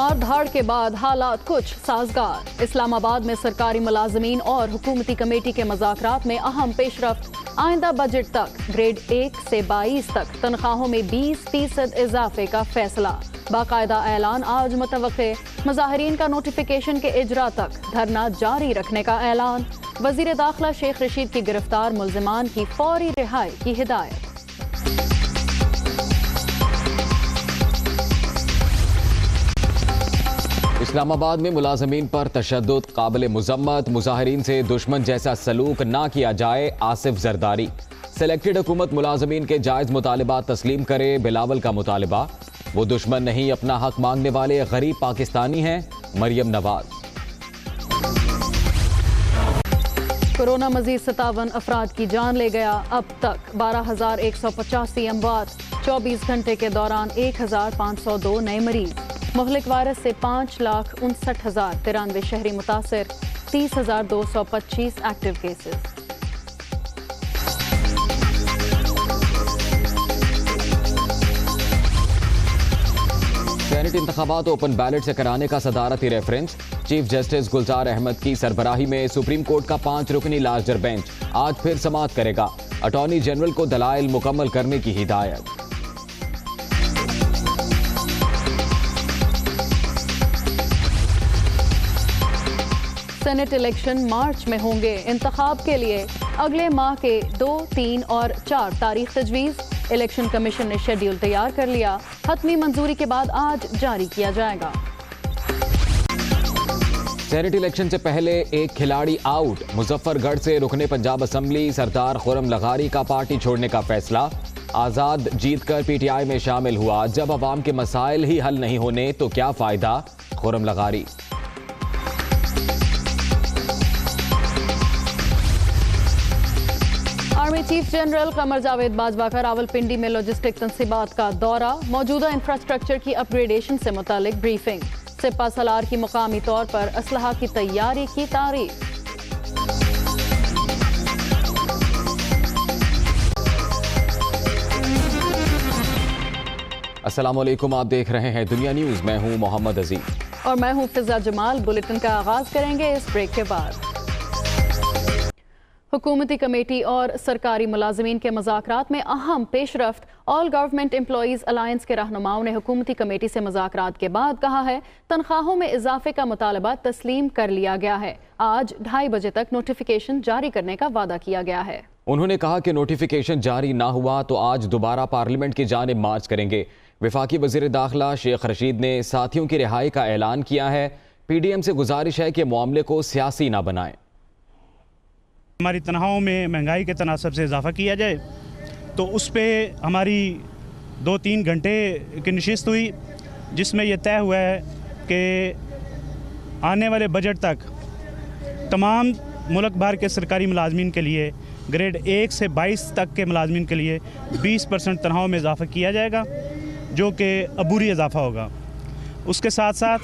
मार धाड़ के बाद हालात कुछ साजगार। इस्लामाबाद में सरकारी मुलाजमीन और हुकूमती कमेटी के मुज़ाकरात में अहम पेशरफ्त। आइंदा बजट तक ग्रेड 1 से 22 तक तनख्वाहों में 20% इजाफे का फैसला। बाकायदा ऐलान आज मुतवक्के। मुजाहिरीन का नोटिफिकेशन के इजरा तक धरना जारी रखने का ऐलान। वजीर दाखिला शेख रशीद की गिरफ्तार मुल्जिमान की फौरी रिहाई की हिदायत। इस्लामाबाद में मुलाजमीन पर तशद्दुद काबिल मुजम्मत। मुजाहिरीन से दुश्मन जैसा सलूक ना किया जाए। आसिफ जरदारी। सेलेक्टेड हुकूमत मुलाजमीन के जायज मुतालिबात तस्लीम करे। बिलावल का मुतालिबा। वो दुश्मन नहीं, अपना हक मांगने वाले गरीब पाकिस्तानी हैं। मरियम नवाज। कोरोना मजीद 57 अफराद की जान ले गया। अब तक 12,185 अमवात। 24 घंटे के दौरान 1,502 नए मरीज। मुहलिक वायरस से 5,59,093 शहरी मुतासिर। 30,225 एक्टिव केसेस। सेनेट इंतखाबात ओपन बैलेट से कराने का सदारती reference. Chief justice Gulzar Ahmed की सरबराही में सुप्रीम कोर्ट का 5 रुकनी लार्जर बेंच आज फिर समाअत करेगा। अटॉर्नी जनरल को दलाइल मुकम्मल करने की हिदायत। सेनेट इलेक्शन मार्च में होंगे। इंतखाब के लिए अगले माह के 2, 3 और 4 तारीख तजवीज़। इलेक्शन कमीशन ने शेड्यूल तैयार कर लिया। हतमी मंजूरी के बाद आज जारी किया जाएगा। सेनेट इलेक्शन से पहले एक खिलाड़ी आउट। मुजफ्फरगढ़ से रुकने पंजाब असम्बली सरदार खुर्रम लगारी का पार्टी छोड़ने का फैसला। आजाद जीतकर पीटीआई में शामिल हुआ। जब अवाम के मसाइल ही हल नहीं होने तो क्या फायदा। Khurram लगारी। Army chief general Qamar Javed Bajwa का रावलपिंडी में लॉजिस्टिक तंसीबात का दौरा। मौजूदा इंफ्रास्ट्रक्चर की अपग्रेडेशन से मुतालिक ब्रीफिंग। सिपा सलार की मुकामी तौर पर असलहा की तैयारी की तारीफ। अस्सलाम वालेकुम, आप देख रहे हैं दुनिया न्यूज। मैं हूं मोहम्मद अजीज और मैं हूं फिजा जमाल। बुलेटिन का आगाज करेंगे इस ब्रेक के बाद। हुकूमती कमेटी और सरकारी मुलाजमीन के मुज़ाकरात में अहम पेशरफ्त। ऑल गवर्नमेंट एम्प्लॉइज़ अलायंस के रहनुमाओं ने हुकूमती कमेटी से मुज़ाकरात के बाद कहा है तनख्वाहों में इजाफे का मुतालबा तस्लीम कर लिया गया है। आज 2:30 बजे तक नोटिफिकेशन जारी करने का वादा किया गया है। उन्होंने कहा कि नोटिफिकेशन जारी ना हुआ तो आज दोबारा पार्लियामेंट की जानिब मार्च करेंगे। वफाकी वज़ीर दाखिला शेख रशीद ने साथियों की रिहाई का ऐलान किया है। PDM से गुजारिश है कि मामले को सियासी ना बनाएं। हमारी तनख्वाहों में महंगाई के तनासब से इजाफ़ा किया जाए, तो उस पर हमारी 2-3 घंटे की नशिस्त हुई, जिसमें यह तय हुआ है कि आने वाले बजट तक तमाम मुल्क भर के सरकारी मुलाजमीन के लिए ग्रेड 1 से 22 तक के मुलाजमीन के लिए 20% तनख्वाहों में इजाफ़ा किया जाएगा, जो कि अबूरी इजाफ़ा होगा। उसके साथ साथ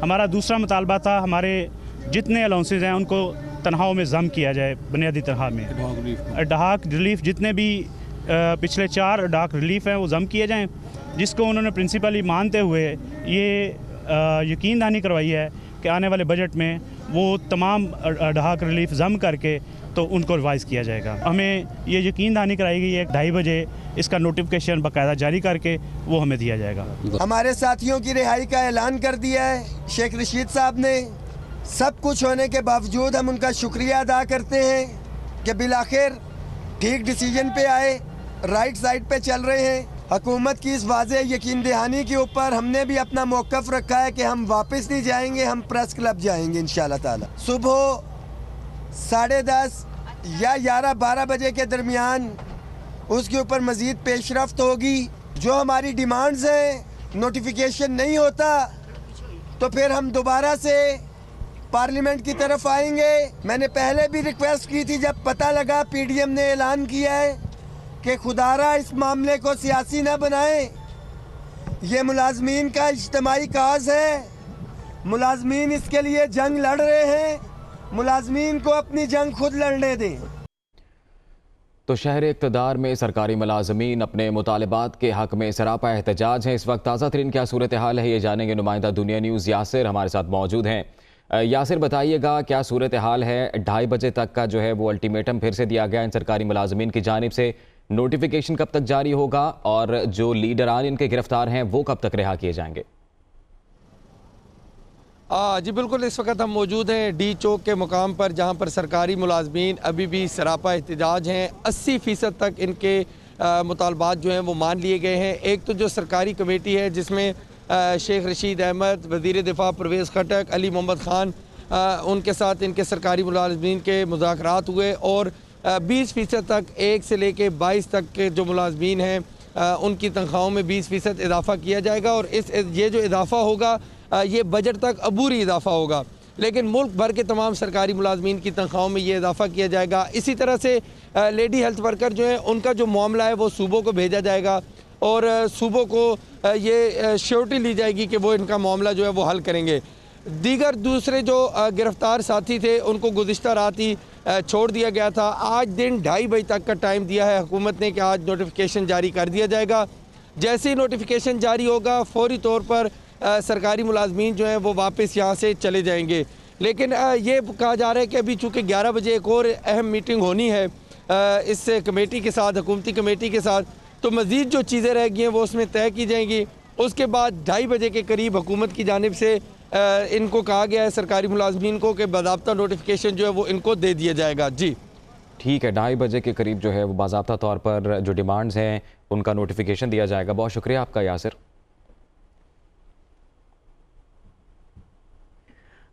हमारा दूसरा मुतालबा था हमारे जितने अलाउंसेज हैं उनको तनख्वाहों में ज़म किया जाए। बुनियादी तनख्वाह में डाक रिलीफ जितने भी पिछले 4 डाक रिलीफ हैं वो ज़म किए जाएं, जिसको उन्होंने प्रिंसिपली मानते हुए ये यकीन दहानी करवाई है कि आने वाले बजट में वो तमाम डाक रिलीफ ज़म करके तो उनको रिवाइज़ किया जाएगा। हमें ये यकीन दहानी कराई गई है 2:30 बजे इसका नोटिफिकेशन बाकायदा जारी करके वो हमें दिया जाएगा। हमारे साथियों की रिहाई का ऐलान कर दिया है शेख रशीद साहब ने। सब कुछ होने के बावजूद हम उनका शुक्रिया अदा करते हैं कि बिलाखिर ठीक डिसीजन पे आए, राइट साइड पे चल रहे हैं। हुकूमत की इस वाज़ेह यकीन दहानी के ऊपर हमने भी अपना मौक़िफ़ रखा है कि हम वापस नहीं जाएंगे, हम प्रेस क्लब जाएंगे इंशाल्लाह ताला। सुबह 10:30 या 11-12 बजे के दरमियान उसके ऊपर मज़ीद पेशरफ्त होगी। जो हमारी डिमांड्स हैं, नोटिफिकेशन नहीं होता तो फिर हम दोबारा से पार्लियामेंट की तरफ आएंगे। मैंने पहले भी रिक्वेस्ट की थी, जब पता लगा PDM ने ऐलान किया है कि खुदारा इस मामले को सियासी ना बनाएं, ये मुलाजमीन का इज्तिमाई काज है, मुलाजमीन इसके लिए जंग लड़ रहे हैं, मुलाजमीन को अपनी जंग खुद लड़ने दें। तो शहर इक़्तिदार में सरकारी मुलाजमीन अपने मुतालबात के हक में सरापा एहतजाज हैं। इस वक्त ताज़ा तरीन क्या सूरत हाल है, ये जानेंगे नुमाइंदा दुनिया न्यूज़ यासिर हमारे साथ मौजूद हैं। यासिर, बताइएगा क्या सूरत हाल है? 2:30 बजे तक का जो है वो अल्टीमेटम फिर से दिया गया इन सरकारी मुलाजमीन की जानिब से। नोटिफिकेशन कब तक जारी होगा और जो लीडरान इनके गिरफ्तार हैं वो कब तक रिहा किए जाएंगे? जी बिल्कुल, इस वक्त हम मौजूद हैं डी चौक के मुकाम पर, जहां पर सरकारी मुलाजमीन अभी भी सरापा एहतजाज हैं। 80% तक इनके मुतालबात जो हैं वो मान लिए गए हैं। एक तो जो सरकारी कमेटी है जिसमें शेख रशीद अहमद, वज़ीर दिफा परवेज़ खटक, अली मोहम्मद ख़ान, उनके साथ इनके सरकारी मुलाजमीन के मुज़ाकरात हुए और 20% तक 1 से लेके 22 तक के जो मुलाजमीन हैं उनकी तनख्वाहों में 20% इजाफ़ा किया जाएगा और ये जो इजाफ़ा होगा ये बजट तक अबूरी इजाफ़ा होगा, लेकिन मुल्क भर के तमाम सरकारी मुलाजमीन की तनख्वाहों में ये इजाफ़ा किया जाएगा। इसी तरह से लेडी हेल्थ वर्कर जो है उनका जो मामला है वो सूबों को भेजा जाएगा और सूबों को ये श्योरिटी ली जाएगी कि वो इनका मामला जो है वो हल करेंगे। दीगर दूसरे जो गिरफ्तार साथी थे उनको गुज़िश्ता रात ही छोड़ दिया गया था। आज दिन 2:30 बजे तक का टाइम दिया है हुकूमत ने कि आज नोटिफिकेशन जारी कर दिया जाएगा। जैसे ही नोटिफिकेशन जारी होगा फौरी तौर पर सरकारी मुलाजमीन जो हैं वो वापस यहाँ से चले जाएंगे। लेकिन ये कहा जा रहा है कि अभी चूँकि 11 बजे एक और अहम मीटिंग होनी है इस कमेटी के साथ, हुकूमती कमेटी के साथ, तो मज़ीद जो चीज़ें रह गई हैं वो उसमें तय की जाएंगी। उसके बाद 2:30 बजे के करीब हुकूमत की जानिब से इनको कहा गया है सरकारी मुलाजमीन को कि बाज़ाब्ता नोटिफिकेशन जो है वो इनको दे दिया जाएगा। जी ठीक है, 2:30 बजे के करीब जो है वो बाज़ाब्ता तौर पर जो डिमांड्स हैं उनका नोटिफिकेशन दिया जाएगा। बहुत शुक्रिया आपका यासिर।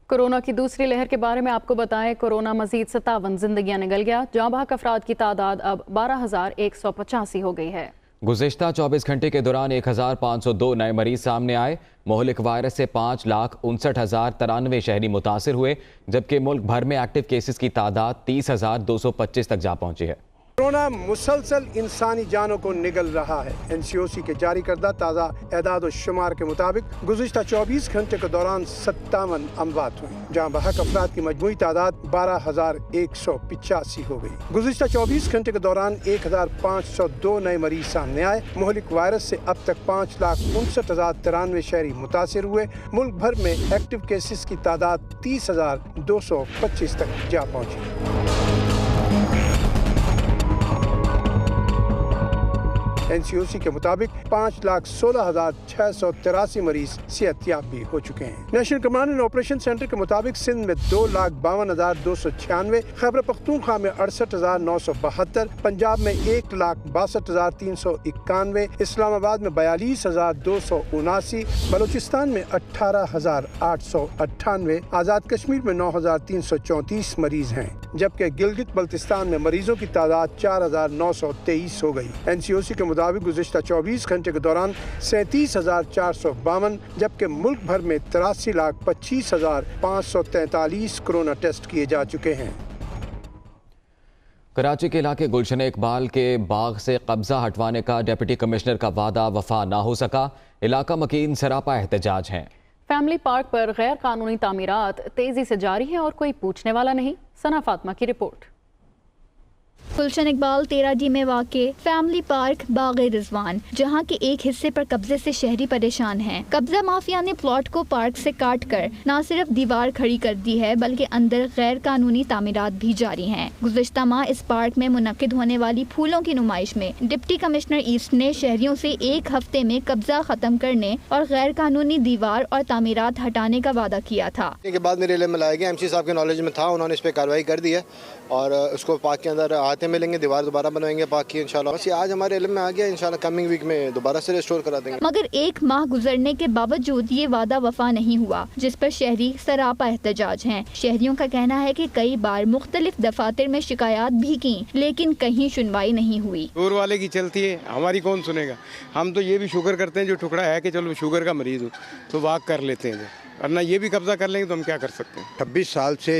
कोरोना की दूसरी लहर के बारे में आपको बताएं, कोरोना मजीद 57 जिंदगियां निगल गया। जाँ बहक अफराद की तादाद अब 12,185 हो गई है। गुज़िश्ता 24 घंटे के दौरान 1,502 नए मरीज सामने आए। मोहलिक वायरस से 5,59,093 शहरी मुतासिर हुए, जबकि मुल्क भर में एक्टिव केसेस की तादाद 30,225 तक जा पहुंची है। कोरोना मुसलसल इंसानी जानों को निगल रहा है। NCOC के जारी करदा ताज़ा एदाद शुमार के मुताबिक गुज़िश्ता 24 घंटे के दौरान 57 अमवात हुई, जहाँ बहक अफराद की मजमूई तादाद 12,185 हो गई। गुज़िश्ता 24 घंटे के दौरान 1,502 नए मरीज सामने आए। मोहलिक वायरस से अब तक 5,59,093 शहरी मुतासिर हुए। मुल्क भर में एक्टिव केसेस की तादाद 30,225 तक जा पहुँची। NCOC के मुताबिक 5,16,683 मरीज सेहतयाब भी हो चुके हैं। National command and operation centre के मुताबिक सिंध में 2,52,296, खैबर पख्तूनख्वा में 68,972, पंजाब में 1,62,391, इस्लामाबाद में 42,279, बलूचिस्तान में 18,898, आज़ाद कश्मीर में 9,334 मरीज हैं, जबकि गिलगित बल्तिस्तान में मरीजों की तादाद 4,923 हो गई। NCOC के मुताबिक गुज़िश्ता 24 घंटे के दौरान 37,452, जबकि मुल्क भर में 83,25,543 कोरोना टेस्ट किए जा चुके हैं। कराची के इलाके गुलशन इकबाल के बाग से कब्जा हटवाने का डिप्टी कमिश्नर का वादा वफा ना हो सका। इलाका मकीन सरापा एहतजाज हैं। फैमिली पार्क पर गैर कानूनी तामीरात तेजी से जारी है और कोई पूछने वाला नहीं। सना फातिमा की रिपोर्ट। गुलशन इकबाल 13D में वाक़े फैमिली पार्क बाग़े रिजवान, जहां के एक हिस्से पर कब्जे से शहरी परेशान हैं। कब्जा माफिया ने प्लॉट को पार्क से काट कर न सिर्फ दीवार खड़ी कर दी है बल्कि अंदर गैर कानूनी तामीरात भी जारी हैं। गुज़िश्ता माह इस पार्क में मुनक्किद होने वाली फूलों की नुमाइश में डिप्टी कमिश्नर ईस्ट ने शहरियों से 1 हफ्ते में कब्जा खत्म करने और गैर कानूनी दीवार और तामीरात हटाने का वादा किया था। के बाद मेरे इल्म में लाया गया, MC साहब के नॉलेज में था, उन्होंने इस पर कार्रवाई कर दी है और उसको पार्क के अंदर आते मिलेंगे, दीवार दोबारा बनवाएंगे पार्क की इंशाल्लाह। बस ये आज हमारे इल्म में आ गया, इंशाल्लाह कमिंग वीक में दोबारा से रिस्टोर करा देंगे। मगर 1 माह गुजरने के बावजूद ये वादा वफा नहीं हुआ, जिस पर शहरी सरापा एहतजाज हैं। शहरियों का कहना है कि कई बार मुख्तलिफ दफातर में शिकायत भी की, लेकिन कहीं सुनवाई नहीं हुई। दूर वाले की चलती है, हमारी कौन सुनेगा। हम तो ये भी शुक्र करते हैं जो टुकड़ा है कि चलो शुगर का मरीज हो तो वाक कर लेते हैं, वरना ये भी कब्जा कर लेंगे तो हम क्या कर सकते हैं। 26 साल से